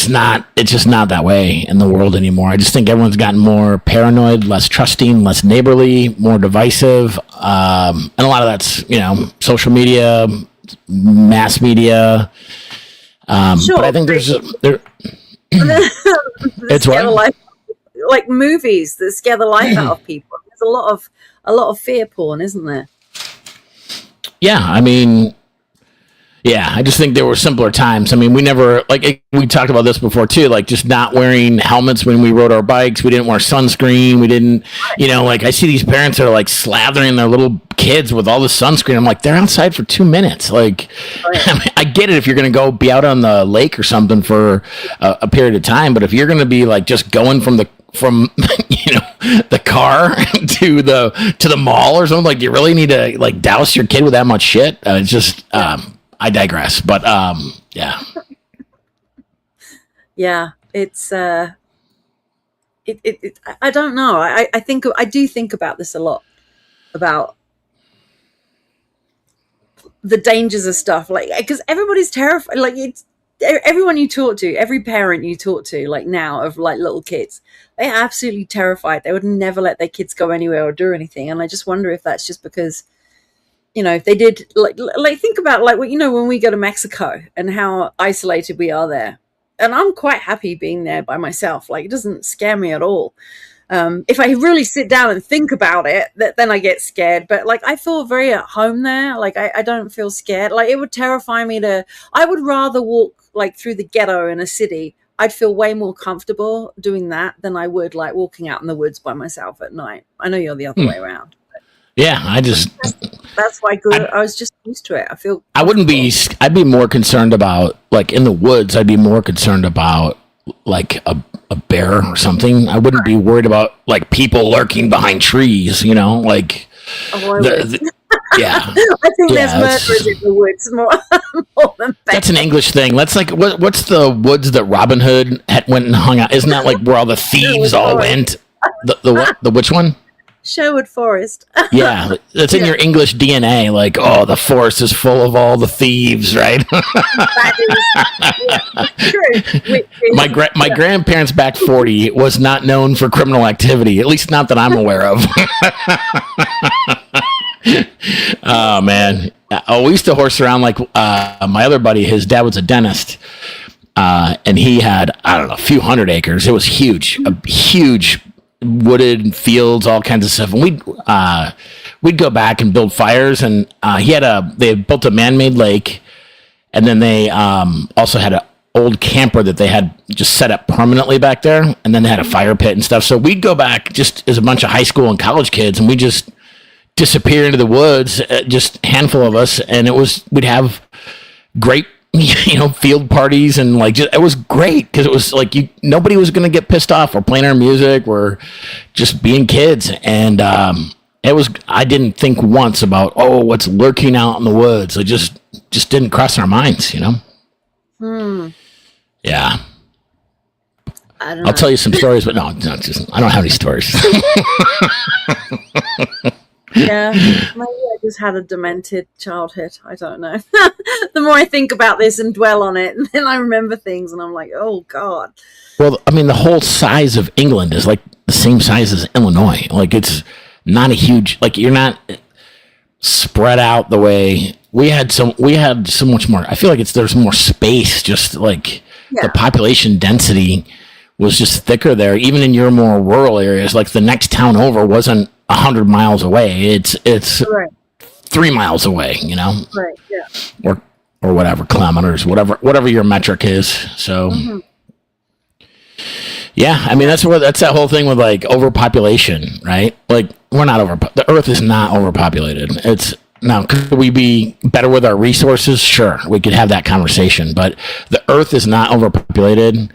not that way in the world anymore. I just think everyone's gotten more paranoid, less trusting, less neighborly, more divisive. And a lot of that's, you know, social media, mass media. Sure. But I think it's what? Like movies that scare the life out of people. There's a lot of fear porn, isn't there? Yeah, I mean, yeah, I just think there were simpler times. I mean, we never, like, we talked about this before too, like just not wearing helmets when we rode our bikes. We didn't wear sunscreen. We didn't, you know, like I see these parents that are like slathering their little kids with all the sunscreen. I'm like, they're outside for 2 minutes. Like, I mean, I get it if you're going to go be out on the lake or something for a period of time. But if you're going to be like just going from you know, the car to the mall or something, like, do you really need to like douse your kid with that much shit? It's just, I digress, but yeah. Yeah, it's I don't know. I do think about this a lot, about the dangers of stuff, like, because everybody's terrified. Like, it's everyone you talk to, every parent you talk to, like now, of like little kids, they're absolutely terrified. They would never let their kids go anywhere or do anything. And I just wonder if that's just because, you know, if they did, like think about, like, you know, when we go to Mexico and how isolated we are there. and I'm quite happy being there by myself. Like, it doesn't scare me at all. If I really sit down and think about it, then I get scared. But like, I feel very at home there. Like, I don't feel scared. Like, it would terrify me I would rather walk like through the ghetto in a city. I'd feel way more comfortable doing that than I would like walking out in the woods by myself at night. I know you're the other way around. Yeah, That's why good. I was just used to it. I feel. I'd be more concerned about, like, in the woods, I'd be more concerned about, like, a bear or something. I wouldn't be worried about, like, people lurking behind trees, you know, like, Oh, yeah. I think there's murderers in the woods more than bears. That's an English thing. That's like, what's the woods that Robin Hood went and hung out? Isn't that like where all the thieves all went? The which one? Sherwood Forest. Yeah, that's in your English DNA. Like, oh, the forest is full of all the thieves, right? That is true. My grandparents back 40 was not known for criminal activity, at least not that I'm aware of. Oh man! We used to horse around like my other buddy. His dad was a dentist, and he had, I don't know, a few hundred acres. It was huge, a huge wooded fields, all kinds of stuff. And we'd go back and build fires. And they had built a man-made lake, and then they also had an old camper that they had just set up permanently back there. And then they had a fire pit and stuff. So we'd go back just as a bunch of high school and college kids, and we just disappear into the woods, just a handful of us, and we'd have great, field parties, and like, it was great because it was like nobody was going to get pissed off. We're playing our music, we're just being kids, and I didn't think once about, what's lurking out in the woods. It just didn't cross our minds, Yeah. I'll tell you some stories, but no, I don't have any stories. Yeah, maybe I just had a demented childhood. I don't know. The more I think about this and dwell on it, and then I remember things, and I'm like, oh God. Well, I mean, the whole size of England is like the same size as Illinois. Like, it's not a huge, like, you're not spread out the way we had. We had so much more. I feel like there's more space. Just like the population density was just thicker there, even in your more rural areas. Like, the next town over wasn't 100 miles away. It's right. 3 miles away, Right. Yeah. Or whatever, kilometers, whatever your metric is. So, yeah, I mean, that's that whole thing with like overpopulation, right? Like, we're not the Earth is not overpopulated. Now, could we be better with our resources? Sure, we could have that conversation, but the Earth is not overpopulated.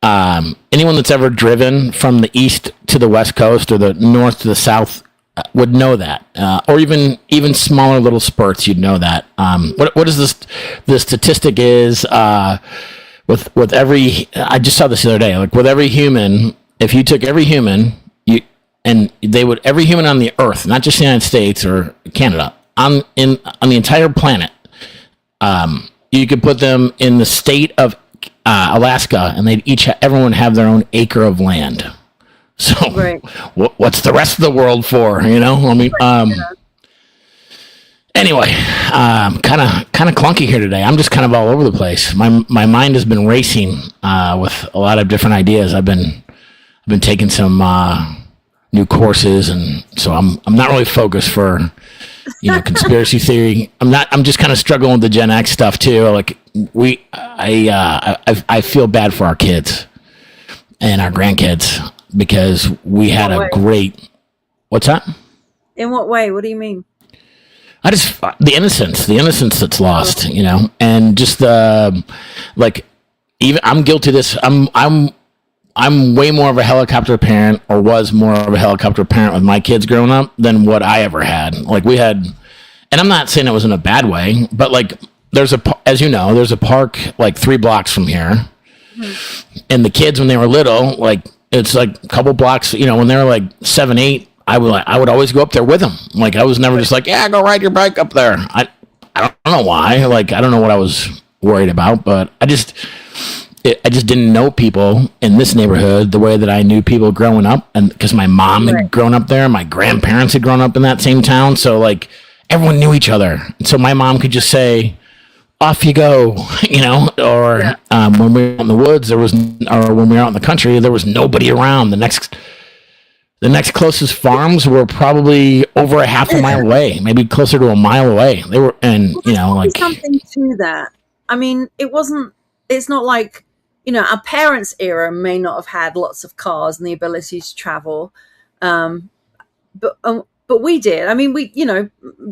Anyone that's ever driven from the east to the west coast or the north to the south would know that, or even smaller little spurts, you'd know that. What is this? The statistic is with every. I just saw this the other day. Like, with every human, if you took every human, every human on the earth, not just the United States or Canada, on the entire planet, you could put them in the state of Alaska, and everyone have their own acre of land. So, right. What's the rest of the world for? I mean, anyway, kind of clunky here today. I'm just kind of all over the place. My mind has been racing with a lot of different ideas. I've been taking some new courses, and so I'm not really focused for conspiracy theory. I'm just kind of struggling with the Gen X stuff too. Like, I feel bad for our kids and our grandkids because we had a great. What's that? In what way? What do you mean? The innocence that's lost, and just even I'm guilty of this. I'm way more of a helicopter parent, or was more of a helicopter parent with my kids growing up than what I ever had. Like, we had, and I'm not saying it was in a bad way, but like, there's a park like 3 blocks from here, and the kids, when they were little, like, it's like a couple blocks, when they were like 7, 8, I would always go up there with them. Like, I was never just like, yeah, go ride your bike up there. I don't know why. Like, I don't know what I was worried about, but I just didn't know people in this neighborhood the way that I knew people growing up, and because my mom had grown up there, my grandparents had grown up in that same town, so like, everyone knew each other. So my mom could just say, off you go, or Yeah. when we were out in the woods, or when we were out in the country, there was nobody around. The next closest farms were probably over a half a mile away, maybe closer to a mile away. They were, and Well, there's probably something to that. I mean, it's not like, our parents' era may not have had lots of cars and the ability to travel. Um, but we did. I mean,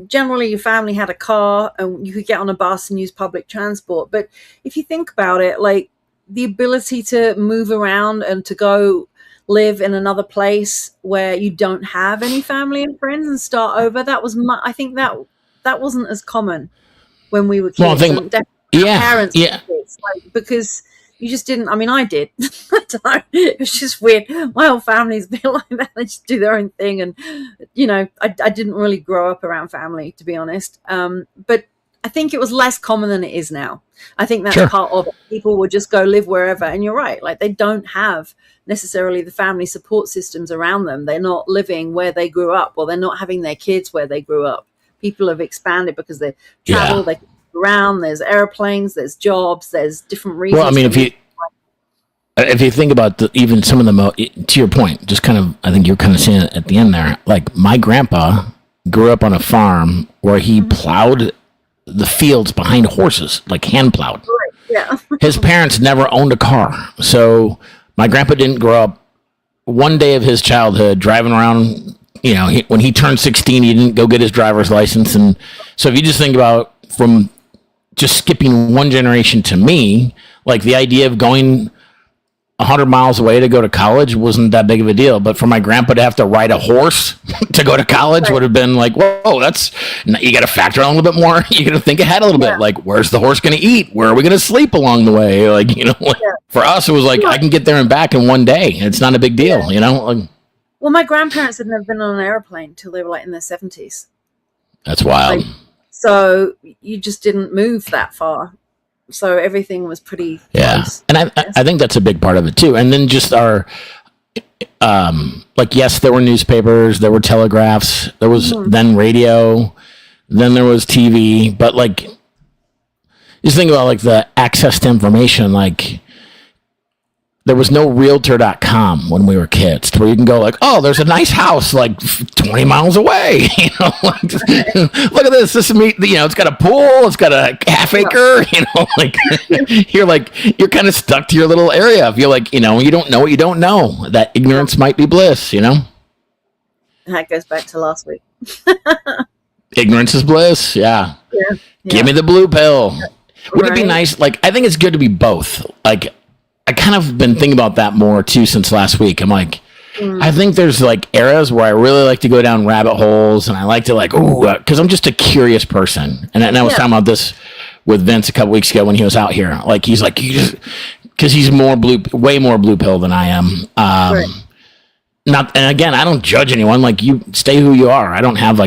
generally your family had a car and you could get on a bus and use public transport. But if you think about it, like the ability to move around and to go live in another place where you don't have any family and friends and start over, I think that wasn't as common when we were well, I kids, think, and definitely our yeah, parents yeah. were kids, like, because you just didn't. I mean, I did. I don't know. It was just weird. My whole family's been like that. They just do their own thing, and I didn't really grow up around family, to be honest. But I think it was less common than it is now. I think that's Sure. part of it. People would just go live wherever, and you're right. Like they don't have necessarily the family support systems around them. They're not living where they grew up, or they're not having their kids where they grew up. People have expanded because they travel, Yeah. they can move around, there's airplanes, there's jobs, there's different reasons. Well, I mean, if you think about even some of to your point, just kind of, I think you're kind of saying it at the end there. Like my grandpa grew up on a farm where he plowed the fields behind horses, like hand plowed. Right. Yeah. His parents never owned a car, so my grandpa didn't grow up one day of his childhood driving around. When he turned 16, he didn't go get his driver's license, and so if you just think about from just skipping one generation to me, like the idea of going 100 miles away to go to college wasn't that big of a deal. But for my grandpa to have to ride a horse to go to college Right. would have been like, whoa, you got to factor in a little bit more. You got to think ahead a little bit. Like, where's the horse going to eat? Where are we going to sleep along the way? Like, for us, it was like, I can get there and back in one day. It's not a big deal, Like, Well, my grandparents had never been on an airplane till they were like in their 70s. that's wild. Like, so you just didn't move that far. So everything was pretty close. And I think that's a big part of it too. And then just our, yes, there were newspapers, there were telegraphs, there was then radio, then there was TV, but like, just think about like the access to information, like there was no realtor.com when we were kids where you can go like, oh, there's a nice house like 20 miles away. Like, look at this. This is me. It's got a pool. It's got a half acre. Like you're kind of stuck to your little area. If you're like, you don't know what you don't know. That ignorance might be bliss. That goes back to last week. Ignorance is bliss. Yeah. Give me the blue pill. Would it be nice? Like, I think it's good to be both. Like, I kind of been thinking about that more too since last week. I'm like, I think there's like eras where I really like to go down rabbit holes, and I like to like, because I'm just a curious person. And I was talking about this with Vince a couple weeks ago when he was out here. Like, he's like, because he's way more blue pill than I am. Right. And again, I don't judge anyone. Like, you stay who you are. I don't have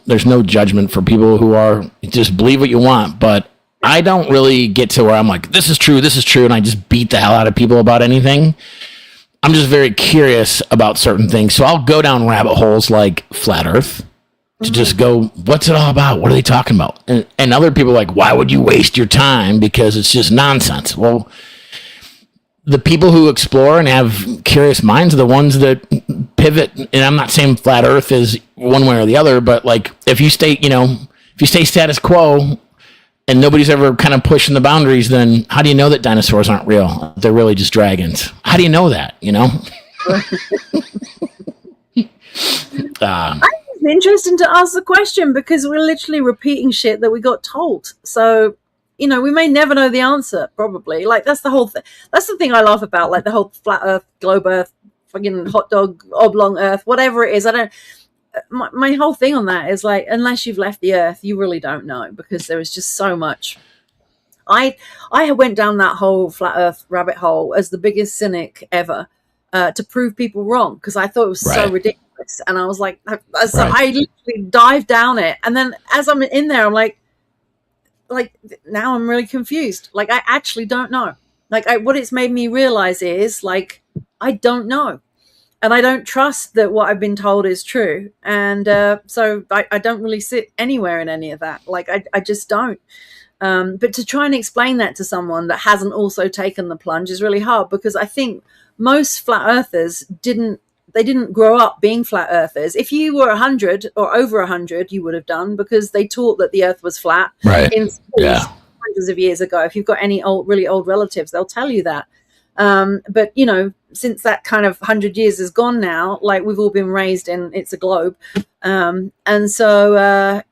there's no judgment for people who are, just believe what you want. But I don't really get to where I'm like, this is true, and I just beat the hell out of people about anything. I'm just very curious about certain things. So I'll go down rabbit holes like Flat Earth to just go, what's it all about? What are they talking about? And other people are like, why would you waste your time? Because it's just nonsense. Well, the people who explore and have curious minds are the ones that pivot. And I'm not saying Flat Earth is one way or the other, but like if you stay status quo, and nobody's ever kind of pushing the boundaries, then how do you know that dinosaurs aren't real? They're really just dragons. How do you know that, It's interesting to ask the question because we're literally repeating shit that we got told. So, we may never know the answer, probably. Like, that's the whole thing. That's the thing I laugh about, like the whole flat earth, globe earth, fucking hot dog, oblong earth, whatever it is. My whole thing on that is like, unless you've left the earth, you really don't know, because there is just so much. I went down that whole flat earth rabbit hole as the biggest cynic ever to prove people wrong, because I thought it was so ridiculous. And I was like, I literally dived down it. And then as I'm in there, I'm like now I'm really confused. Like, I actually don't know. Like, what it's made me realize is like, I don't know. And I don't trust that what I've been told is true. And so I don't really sit anywhere in any of that. Like, I just don't. But to try and explain that to someone that hasn't also taken the plunge is really hard, because I think most flat earthers didn't grow up being flat earthers. If you were 100 or over 100, you would have done, because they taught that the earth was flat in schools hundreds of years ago. If you've got any really old relatives, they'll tell you that. But since that kind of 100 years is gone now, like, we've all been raised in it's a globe. And so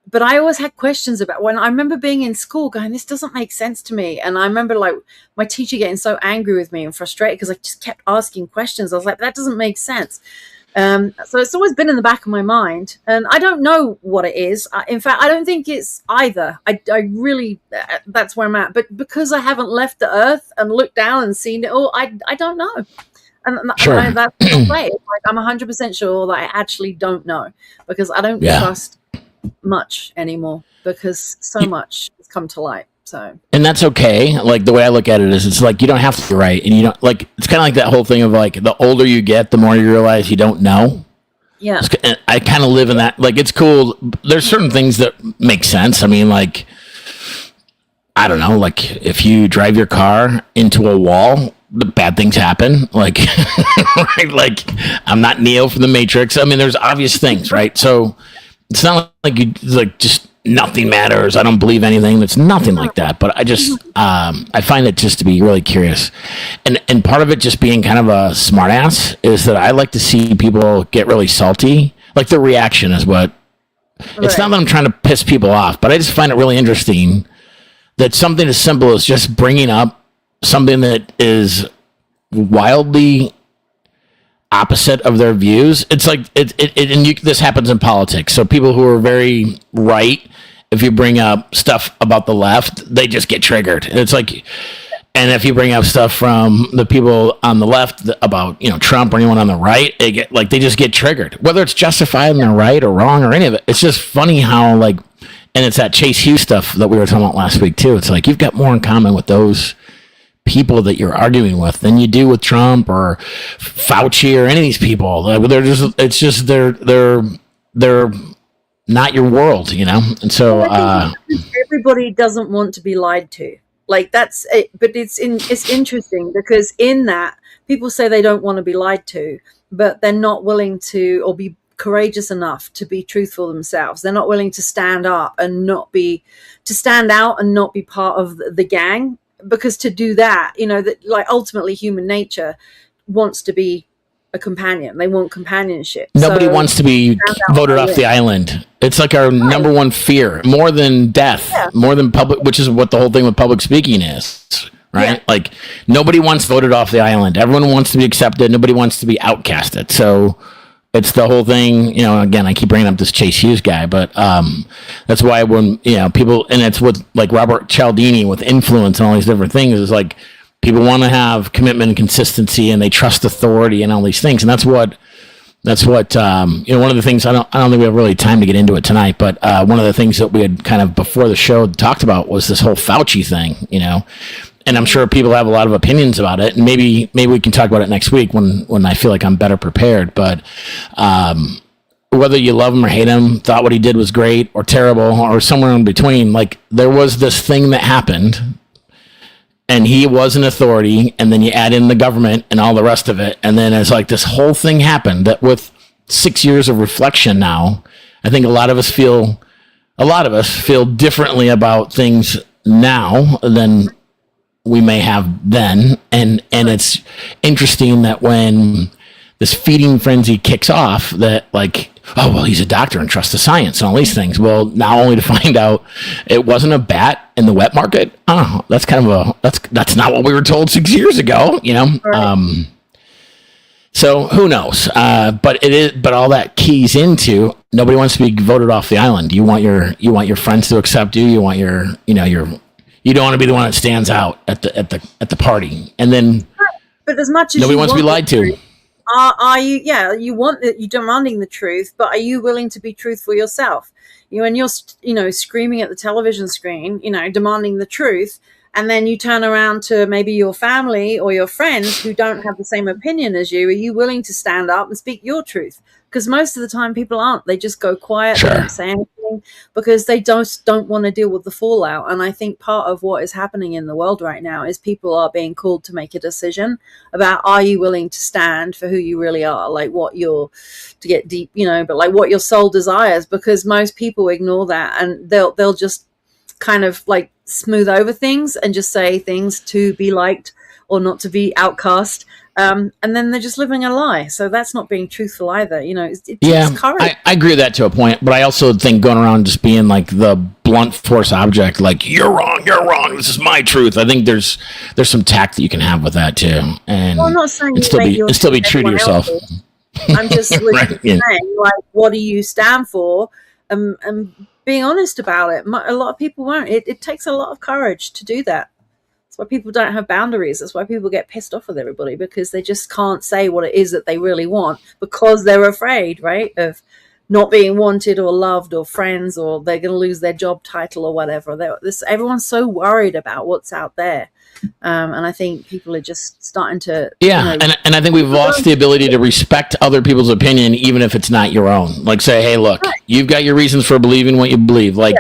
but I always had questions about, when I remember being in school going, this doesn't make sense to me. And I remember, like, my teacher getting so angry with me and frustrated because I just kept asking questions. I was like, that doesn't make sense. So it's always been in the back of my mind, and I don't know what it is. In fact, I don't think it's either. I really, that's where I'm at. But because I haven't left the earth and looked down and seen it all, I don't know. And Sure. that's the way. Like, I'm 100% sure that I actually don't know, because I don't trust much anymore, because so much has come to light. So, and that's okay. Like, the way I look at it is, it's like, you don't have to be right, and you don't, like, it's kind of like that whole thing of, like, the older you get, the more you realize you don't know. Yeah, I kind of live in that. Like, it's cool. There's certain things that make sense. I mean, like, I don't know, like, if you drive your car into a wall, the bad things happen. Like, right? Like, I'm not Neo from the Matrix. I mean, there's obvious things, right? So it's not like you, like, just nothing matters. I don't believe anything. It's nothing like that. But I just, I find it just to be really curious. And part of it just being kind of a smartass is that I like to see people get really salty. Like, the reaction is what, it's not that I'm trying to piss people off, but I just find it really interesting that something as simple as just bringing up something that is wildly opposite of their views. It's like this happens in politics. So people who are very right, if you bring up stuff about the left, they just get triggered. It's like, and if you bring up stuff from the people on the left about, Trump or anyone on the right, they just get triggered. Whether it's justified and they're right or wrong or any of it, it's just funny how, like, and it's that Chase Hughes stuff that we were talking about last week too. It's like, you've got more in common with those people that you're arguing with than you do with Trump or Fauci or any of these people. They're not your world, And so, everybody doesn't want to be lied to. Like, that's it. But it's interesting, because in that, people say they don't want to be lied to, but they're not willing to, or be courageous enough to be truthful themselves. They're not willing to stand up and stand out and not be part of the gang. Because to do that, that, like, ultimately human nature wants to be a companion. They want companionship. Nobody wants to be voted off the island. It's like our number one fear, more than death, more than public, which is what the whole thing with public speaking is, right? Like, nobody wants voted off the island. Everyone wants to be accepted. Nobody wants to be outcasted. So it's the whole thing, again, I keep bringing up this Chase Hughes guy, but that's why when, people, and it's with, like, Robert Cialdini with influence and all these different things, is like, people want to have commitment and consistency, and they trust authority and all these things. And that's what one of the things, I don't think we have really time to get into it tonight, but one of the things that we had kind of before the show talked about was this whole Fauci thing, and I'm sure people have a lot of opinions about it, and maybe we can talk about it next week when I feel like I'm better prepared. But whether you love him or hate him, thought what he did was great or terrible or somewhere in between, like, there was this thing that happened, and he was an authority, and then you add in the government and all the rest of it, and then it's like this whole thing happened that, with 6 years of reflection now, I think a lot of us feel differently about things now than we may have then, and it's interesting that when this feeding frenzy kicks off, that, like, oh, well, he's a doctor and trusts the science and all these things. Well, now only to find out it wasn't a bat in the wet market. Oh, that's kind of that's not what we were told 6 years ago, Right. So who knows? But all that keys into, nobody wants to be voted off the island. You want your friends to accept you. You want you don't want to be the one that stands out at the party, and then. But as much as nobody wants to be lied to. Are you? Yeah, you're demanding the truth, but are you willing to be truthful yourself? When you're screaming at the television screen, demanding the truth, and then you turn around to maybe your family or your friends who don't have the same opinion as you. Are you willing to stand up and speak your truth? Because most of the time people aren't. They just go quiet, They don't say anything, leaving because they don't want to deal with the fallout. And I think part of what is happening in the world right now is people are being called to make a decision about, are you willing to stand for who you really are, like what you're, to get deep, but like what your soul desires, because most people ignore that, and they'll just kind of like smooth over things and just say things to be liked or not to be outcast. And then they're just living a lie. So that's not being truthful either. It takes courage. I agree with that to a point, but I also think going around just being like the blunt force object, like you're wrong, this is my truth. I think there's some tact that you can have with that too, and I'm not saying still be true to yourself. I'm just saying, like, what do you stand for? And being honest about it. A lot of people won't. It takes a lot of courage to do that. That's why people don't have boundaries. That's why people get pissed off with everybody, because they just can't say what it is that they really want, because they're afraid, right, of not being wanted or loved or friends, or they're going to lose their job title or whatever. Everyone's so worried about what's out there. And I think people are just starting to... and I think we've lost the ability to respect other people's opinion, even if it's not your own. Like, say, hey, look, you've got your reasons for believing what you believe. Like,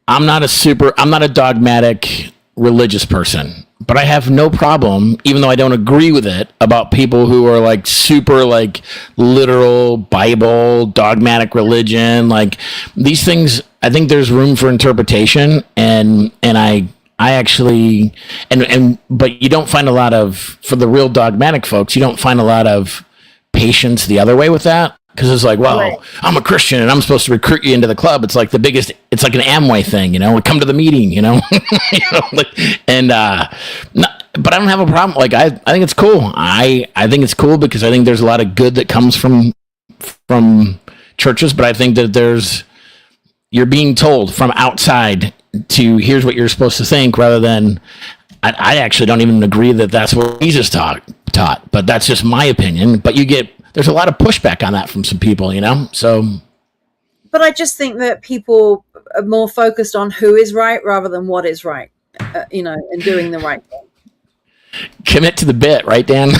I'm not a dogmatic religious person, but I have no problem, even though I don't agree with it, about people who are like super like literal Bible dogmatic religion. Like, these things, I think there's room for interpretation, and I actually but you don't find a lot of, for the real dogmatic folks, you don't find a lot of patience the other way with that. Because it's like, well, I'm a Christian and I'm supposed to recruit you into the club. It's like it's like an Amway thing, come to the meeting, but I don't have a problem. Like, I think it's cool. I think it's cool because I think there's a lot of good that comes from churches, but I think that you're being told from outside to, here's what you're supposed to think, rather than, I actually don't even agree that that's what Jesus taught, but that's just my opinion. But there's a lot of pushback on that from some people, so. But I just think that people are more focused on who is right rather than what is right, and doing the right thing. Commit to the bit, right, Dan?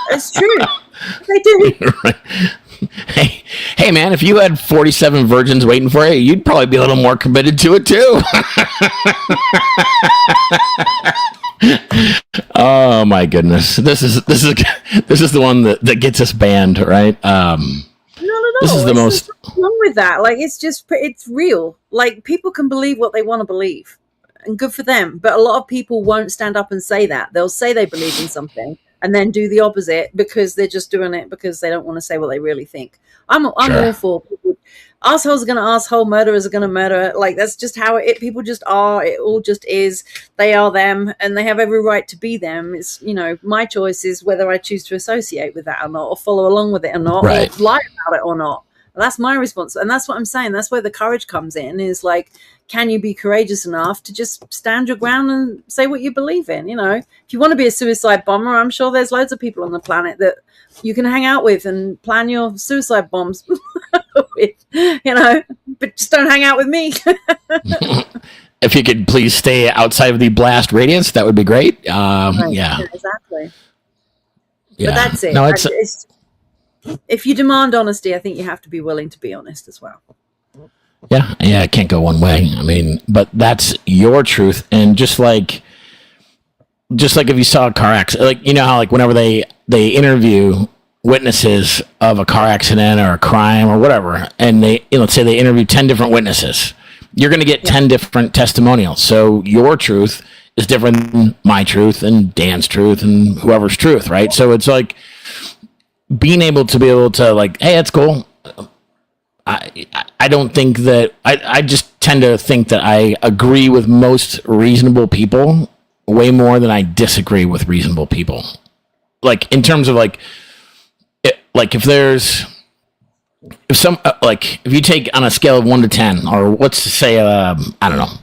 It's true. They do. Right. Hey, man, if you had 47 virgins waiting for you, you'd probably be a little more committed to it, too. Oh my goodness, this is the one that gets us banned, right? Not at all. This is the most wrong with that. Like, it's real. Like, people can believe what they want to believe, and good for them. But a lot of people won't stand up and say that. They'll say they believe in something and then do the opposite because they're just doing it because they don't want to say what they really think. I'm all for people. Assholes are going to asshole, murderers are going to murder. Like, that's just how people just are. It all just is. They are them, and they have every right to be them. It's, my choice is whether I choose to associate with that or not, or follow along with it or not, or lie about it or not. That's my response. And that's what I'm saying. That's where the courage comes in, is like, can you be courageous enough to just stand your ground and say what you believe in? If you want to be a suicide bomber, I'm sure there's loads of people on the planet that you can hang out with and plan your suicide bombs with, but just don't hang out with me. If you could please stay outside of the blast radius, that would be great. Yeah, exactly. Yeah. But that's it. No, if you demand honesty, I think you have to be willing to be honest as well. Yeah, it can't go one way. I mean, but that's your truth. And just like if you saw a car accident, like, how like whenever they interview witnesses of a car accident or a crime or whatever, and they, let's say they interview 10 different witnesses, you're going to get 10 different testimonials. So your truth is different than my truth and Dan's truth and whoever's truth, right? So it's like being able to like, hey, that's cool. I don't think that I just tend to think that I agree with most reasonable people way more than I disagree with reasonable people. Like, in terms of like if you take on a scale of 1 to 10, or let's say, I don't know,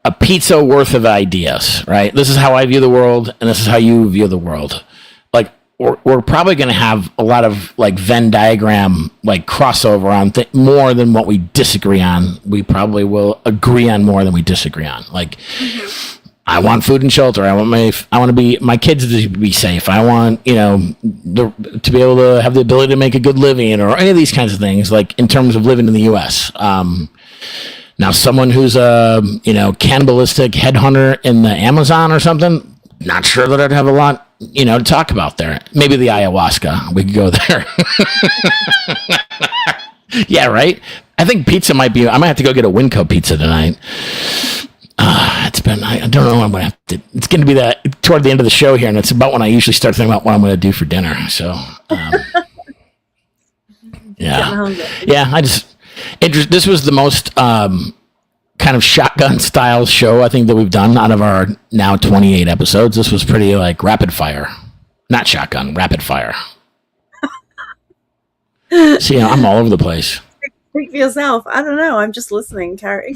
a pizza worth of ideas, right? This is how I view the world, and this is how you view the world. Like, we're probably going to have a lot of like Venn diagram, like crossover on more than what we disagree on. We probably will agree on more than we disagree on. Like, I want food and shelter. I want my kids to be safe. I want, to be able to have the ability to make a good living, or any of these kinds of things, like in terms of living in the U.S. Now, someone who's a, cannibalistic headhunter in the Amazon or something, not sure that I'd have a lot, to talk about there. Maybe the ayahuasca. We could go there. Yeah, right? I think pizza I might have to go get a Winco pizza tonight. I don't know when I'm going to have to. It's going to be toward the end of the show here, and it's about when I usually start thinking about what I'm going to do for dinner. So, yeah. Yeah, this was the most kind of shotgun style show I think that we've done out of our now 28 episodes. This was pretty like rapid fire. Not shotgun, rapid fire. See, I'm all over the place. Speak for yourself. I don't know. I'm just listening, Carrie.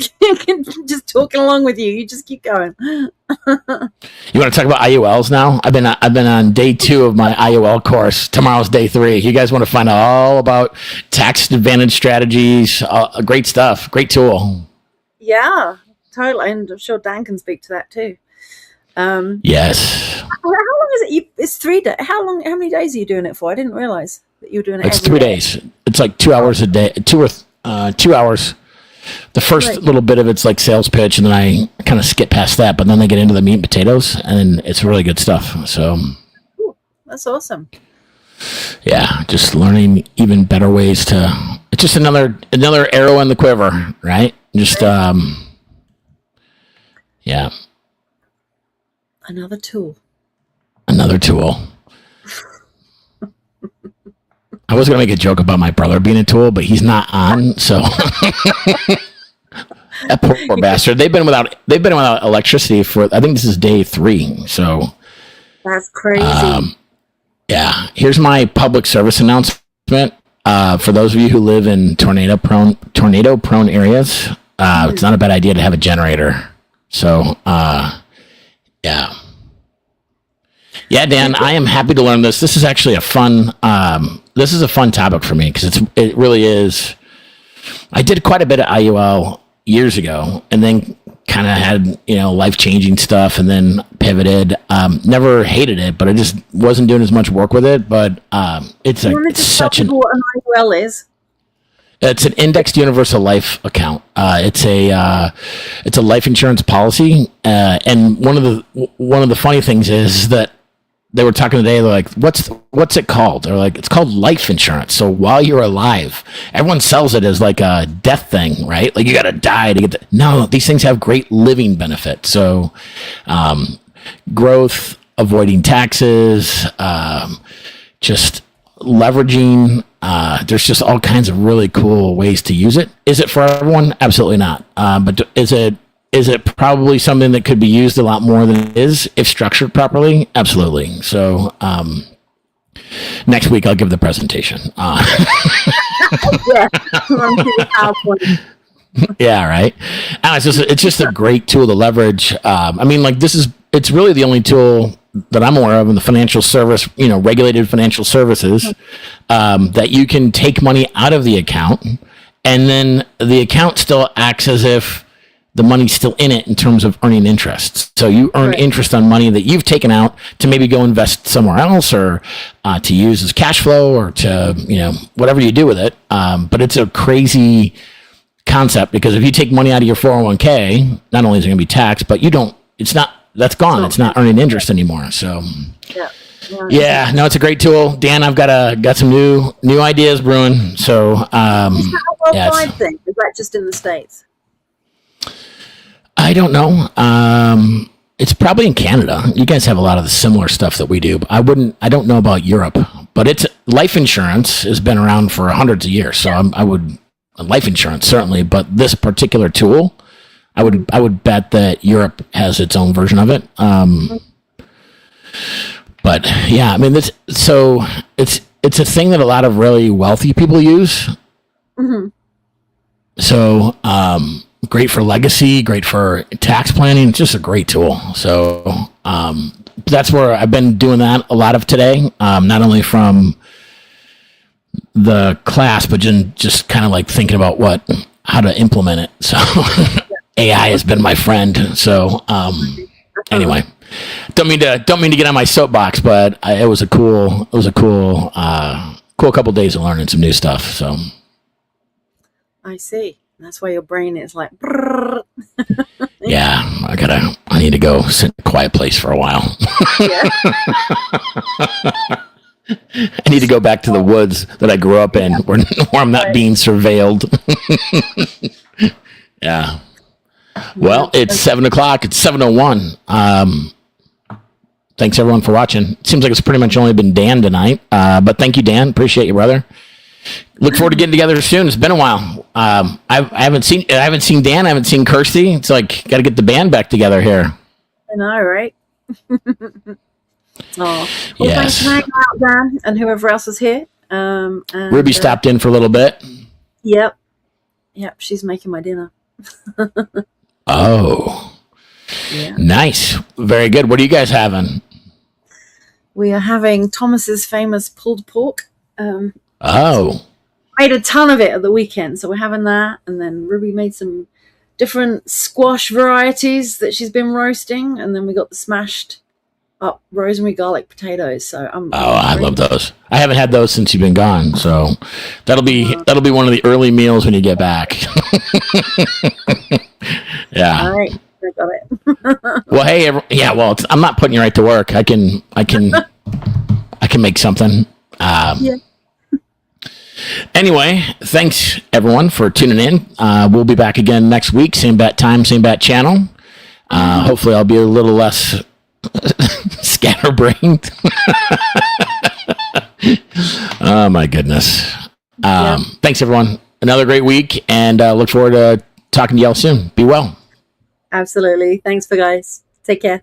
Just talking along with you. You just keep going. You want to talk about IULs now? I've been on day 2 of my IUL course. Tomorrow's day 3. You guys want to find out all about tax advantage strategies? Great stuff. Great tool. Yeah, totally. And I'm sure Dan can speak to that too. Yes. How long is it? It's 3 days. How many days are you doing it for? I didn't realize that you were doing it. It's 3 days. It's like 2 hours a day. 2 hours. The first little bit of it's like sales pitch, and then I kind of skip past that. But then they get into the meat and potatoes, and it's really good stuff. So, ooh, that's awesome. Yeah, just learning even better ways to. It's just another arrow in the quiver, right? Just yeah. Another tool. I was going to make a joke about my brother being a tool, but he's not on, so that poor bastard. They've been without electricity for, I think this is day 3. So that's crazy. Yeah. Here's my public service announcement. For those of you who live in tornado prone areas, it's not a bad idea to have a generator. So, yeah. Yeah, Dan, I am happy to learn this. This is actually a fun topic for me, because it really is. I did quite a bit of IUL years ago, and then kind of had, life-changing stuff, and then pivoted. Never hated it, but I just wasn't doing as much work with it. But it's such an. What an IUL is? It's an indexed universal life account. It's a life insurance policy, and one of the funny things is that they were talking today. They're like, "What's it called?" They're like, "It's called life insurance." So while you're alive, everyone sells it as like a death thing, right? Like you got to die to get. No, these things have great living benefits. So, growth, avoiding taxes, just leveraging. There's just all kinds of really cool ways to use it. Is it for everyone? Absolutely not. But is it probably something that could be used a lot more than it is if structured properly? Absolutely. So next week I'll give the presentation. Yeah, right. And it's just a great tool to leverage. It's really the only tool that I'm aware of in the financial service, regulated financial services, that you can take money out of the account, and then the account still acts as if the money's still in it in terms of earning interest. So you earn interest on money that you've taken out to maybe go invest somewhere else, or to use as cash flow, or to, whatever you do with it. But it's a crazy concept, because if you take money out of your 401k, not only is it going to be taxed, but that's gone. It's not earning interest anymore. So yeah, no, it's a great tool. Dan, I've got some new ideas brewing. So is that a worldwide thing? Is that just in the States? I don't know. It's probably in Canada. You guys have a lot of the similar stuff that we do. But I don't know about Europe, but it's life insurance has been around for hundreds of years. So life insurance certainly, but this particular tool, I would bet that Europe has its own version of it. But yeah, I mean, it's a thing that a lot of really wealthy people use. Mm-hmm. So, great for legacy, great for tax planning. It's just a great tool. So, that's where I've been doing that a lot of today. Not only from the class, but just kind of like thinking about how to implement it. So AI has been my friend. So, I Anyway, don't mean to get on my soapbox, but it was a cool couple days of learning some new stuff. So I see. That's why your brain is like. Brrr. Yeah, I need to go sit in a quiet place for a while. Yeah. I need to go back to the woods that I grew up in, where I'm not being surveilled. Yeah. Well, it's 7:00. It's 7:01. Thanks everyone for watching. It seems like it's pretty much only been Dan tonight, but thank you, Dan. Appreciate you, brother. Look forward to getting together soon. It's been a while. I haven't seen Dan. I haven't seen Kirsty. It's like got to get the band back together here. I know, right? Well, yes. Thanks for hanging out, Dan, and whoever else is here. And, Ruby stopped in for a little bit. Yep. She's making my dinner. Oh, yeah. Nice. Very good. What are you guys having? We are having Thomas's famous pulled pork. Made a ton of it at the weekend, so we're having that. And then Ruby made some different squash varieties that she's been roasting, and then we got the smashed up rosemary garlic potatoes. So I love those. I haven't had those since you've been gone, so that'll be one of the early meals when you get back. Yeah. All right, I got it. Well, hey, I'm not putting you right to work. I can make something. Yeah. Anyway, thanks everyone for tuning in. We'll be back again next week, same bat time, same bat channel. Hopefully, I'll be a little less scatterbrained. Oh my goodness. Thanks everyone. Another great week, and look forward to talking to y'all soon. Be well. Absolutely. Thanks for guys. Take care.